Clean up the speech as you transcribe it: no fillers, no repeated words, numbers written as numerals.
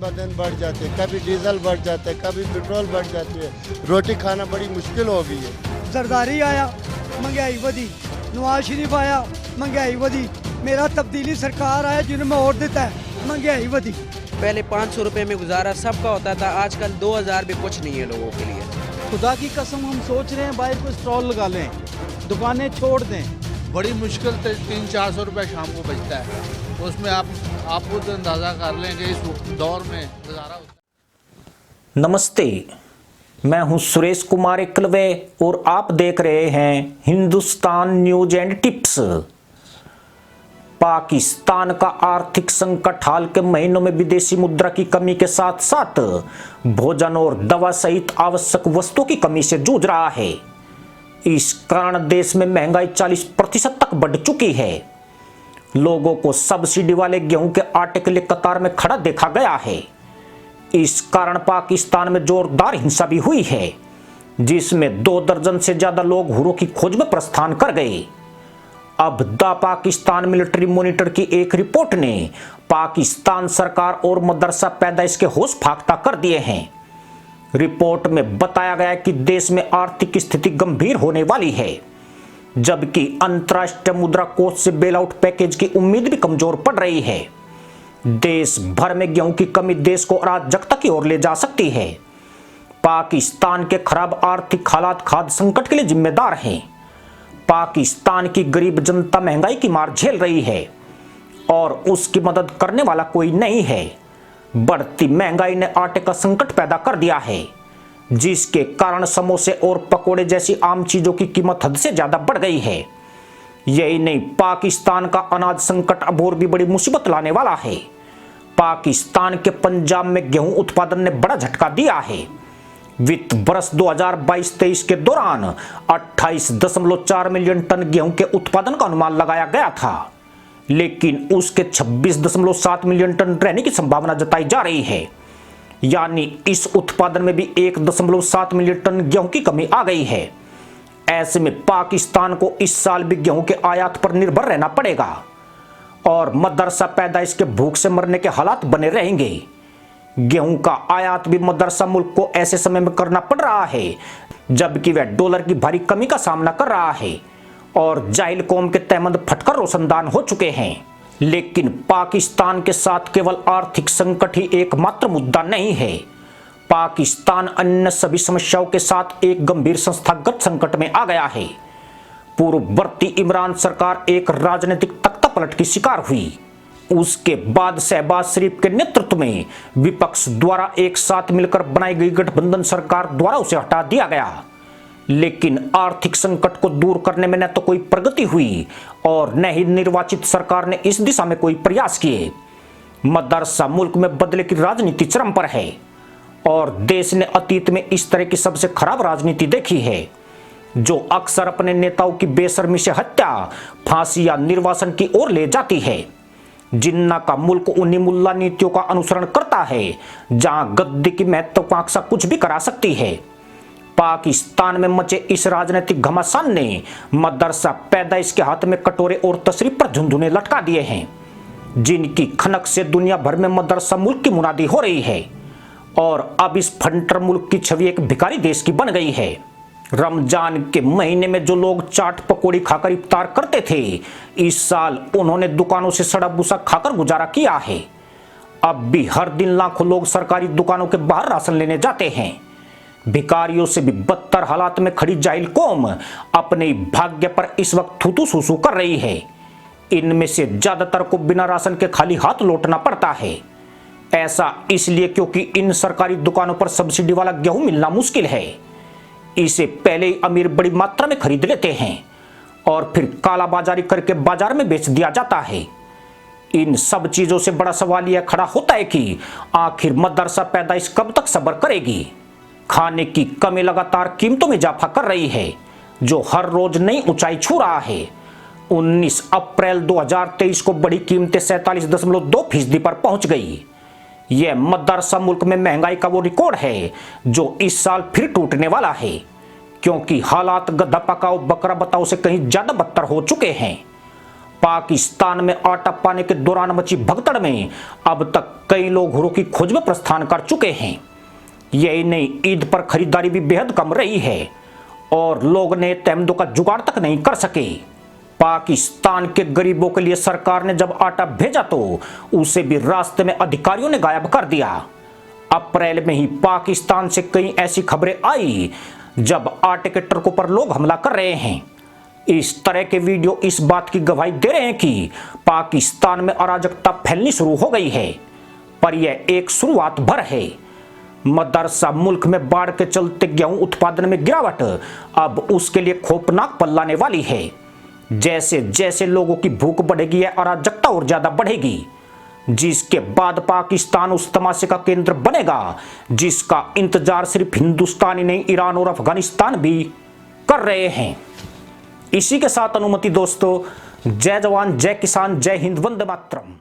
ब दिन बढ़ जाते हैं, कभी डीजल बढ़ जाता है, कभी पेट्रोल बढ़ जाती है, रोटी खाना बड़ी मुश्किल हो गई है। जरदारी आया, महंगाई वधी, नवाज शरीफ आया, महंगाई वधी, मेरा तब्दीली सरकार आया जिन्होंने वोट देता है, महंगाई वधी। पहले 500 रुपए में गुजारा सबका होता था, आजकल 2000 भी कुछ नहीं है लोगों के लिए। खुदा की कसम हम सोच रहे हैं बाइक को स्टॉल लगा लें, दुकानें छोड़ दें। बड़ी मुश्किल से 300-400 रुपये शाम को बचता है, तो उसमें आप खुद अंदाज़ा कर लें कि इस दौर में गुजारा होता है। नमस्ते, मैं हूं सुरेश कुमार एकलवे और आप देख रहे हैं Hindustan news and tips. Pakistan का आर्थिक संकट हाल के महीनों में विदेशी मुद्रा की कमी के साथ साथ भोजन और दवा सहित आवश्यक वस्तुओं की कमी से जूझ रहा है। इस कारण देश में महंगाई 40% तक बढ़ चुकी है। लोगों को सब्सिडी वाले गेहूं के आटे के लिए कतार में खड़ा देखा गया है। इस कारण पाकिस्तान में जोरदार हिंसा भी हुई है, जिसमें 2 दर्जन से ज्यादा लोग हुरों की खोज में प्रस्थान कर गए। अब द पाकिस्तान मिलिट्री मॉनिटर की एक रिपोर्ट ने पाकिस्तान सरकार और मदरसा पैदाइश के होश फाख्ता कर दिए हैं। रिपोर्ट में बताया गया कि देश में आर्थिक स्थिति गंभीर होने वाली है, जबकि अंतर्राष्ट्रीय मुद्रा कोष से बेल आउट पैकेज की उम्मीद भी कमजोर पड़ रही है। देश भर में गेहूं की कमी देश को अराजकता की ओर ले जा सकती है। पाकिस्तान के खराब आर्थिक हालात खाद्य संकट के लिए जिम्मेदार हैं। पाकिस्तान की गरीब जनता महंगाई की मार झेल रही है और उसकी मदद करने वाला कोई नहीं है। बढ़ती महंगाई ने आटे का संकट पैदा कर दिया है, जिसके कारण समोसे और पकोड़े जैसी आम चीजों की कीमत हद से ज्यादा बढ़ गई है। यही नहीं, पाकिस्तान का अनाज संकट अब और भी बड़ी मुसीबत लाने वाला है। पाकिस्तान के पंजाब में गेहूं उत्पादन ने बड़ा झटका दिया है। वित्त वर्ष 2022-23 के दौरान 28.4 मिलियन टन गेहूं के उत्पादन का अनुमान लगाया गया था, लेकिन उसके 26.7 मिलियन टन रहने की संभावना जताई जा रही है। यानी इस उत्पादन में भी 1.7 मिलियन टन गेहूं की कमी आ गई है। ऐसे में पाकिस्तान को इस साल भी गेहूं के आयात पर निर्भर रहना पड़ेगा और मदरसा पैदाइश के भूख से मरने के हालात बने रहेंगे। गेहूं का आयात भी मदरसा मुल्क को ऐसे समय में करना पड़ रहा है जबकि वह डॉलर की भारी कमी का सामना कर रहा है और जाहिल कौम के तहमंद फटकर रोशनदान हो चुके हैं। लेकिन पाकिस्तान के साथ केवल आर्थिक संकट ही एकमात्र मुद्दा नहीं है। पाकिस्तान अन्य सभी समस्याओं के साथ एक गंभीर संस्थागत संकट में आ गया है। पूर्ववर्ती इमरान सरकार एक राजनीतिक तख्तापलट की शिकार हुई। उसके बाद शहबाज शरीफ के नेतृत्व में विपक्ष द्वारा एक साथ मिलकर बनाई गई गठबंधन सरकार द्वारा उसे हटा दिया गया। लेकिन आर्थिक संकट को दूर करने में न तो कोई प्रगति हुई और न ही निर्वाचित सरकार ने इस दिशा में कोई प्रयास किए। मदरसा मुल्क में बदले की राजनीति चरम पर है और देश ने अतीत में इस तरह की सबसे खराब राजनीति देखी है, जो अक्सर अपने नेताओं की बेशर्मी से हत्या, फांसी या निर्वासन की ओर ले जाती है। जिन्ना का मुल्क उन्हीं मुल्ला नीतियों का अनुसरण करता है जहां गद्दी की महत्वाकांक्षा कुछ भी करा सकती है। पाकिस्तान में मचे इस राजनीतिक घमासान ने मदरसा पैदाइश के हाथ में कटोरे और तशरीफ पर झुंझुने लटका दिए हैं, जिनकी खनक से दुनिया भर में मदरसा मुल्क की मुनादी हो रही है और अब इस फंटर मुल्क की छवि एक भिखारी देश की बन गई है। रमजान के महीने में जो लोग चाट पकौड़ी खाकर इफ्तार करते थे, इस साल उन्होंने दुकानों से सड़ा भूसा खाकर गुजारा किया है। अब भी हर दिन लाखों लोग सरकारी दुकानों के बाहर राशन लेने जाते हैं। भिखारियों से भी बदतर हालात में खड़ी जाहिल कौम अपने भाग्य पर इस वक्त थूथू सूसू कर रही है। इनमें से ज्यादातर को बिना राशन के खाली हाथ लौटना पड़ता है। ऐसा इसलिए क्योंकि इन सरकारी दुकानों पर सब्सिडी वाला गेहूं मिलना मुश्किल है। इसे पहले ही अमीर बड़ी मात्रा में खरीद लेते हैं और फिर कालाबाजारी करके बाजार में बेच दिया जाता है। इन सब चीजों से बड़ा सवाल यह खड़ा होता है कि आखिर मदरसा पैदाइश कब तक सब्र करेगी। खाने की कमी लगातार कीमतों में इजाफा कर रही है, जो हर रोज नई ऊंचाई छू रहा है। 19 अप्रैल 2023 को बड़ी कीमतें 47.2% पर पहुंच गई। यह मदरसा मुल्क में महंगाई का वो रिकॉर्ड है जो इस साल फिर टूटने वाला है, क्योंकि हालात गधा पकाओ बकरा बताओ से कहीं ज्यादा बदतर हो चुके हैं। पाकिस्तान में आटा पाने के दौरान मची भगदड़ में अब तक कई लोग घरों की खोज में प्रस्थान कर चुके हैं। यही नहीं, ईद पर खरीदारी भी बेहद कम रही है और लोग नए तहमदों का जुगाड़ तक नहीं कर सके। पाकिस्तान के गरीबों के लिए सरकार ने जब आटा भेजा तो उसे भी रास्ते में अधिकारियों ने गायब कर दिया। अप्रैल में ही पाकिस्तान से कई ऐसी खबरें आई जब आटे के ट्रकों पर लोग हमला कर रहे हैं। इस तरह के वीडियो इस बात की गवाही दे रहे हैं कि पाकिस्तान में अराजकता फैलनी शुरू हो गई है, पर यह एक शुरुआत भर है। मदरसा मुल्क में बाढ़ के चलते गेहूं उत्पादन में गिरावट अब उसके लिए खौफनाक पल लाने वाली है। जैसे जैसे लोगों की भूख बढ़ेगी यह अराजकता और ज्यादा बढ़ेगी, जिसके बाद पाकिस्तान उस तमाशे का केंद्र बनेगा जिसका इंतजार सिर्फ हिंदुस्तान ही नहीं, ईरान और अफगानिस्तान भी कर रहे हैं। इसी के साथ अनुमति दोस्तों, जय जवान जय किसान जय हिंद, वंदे मातरम।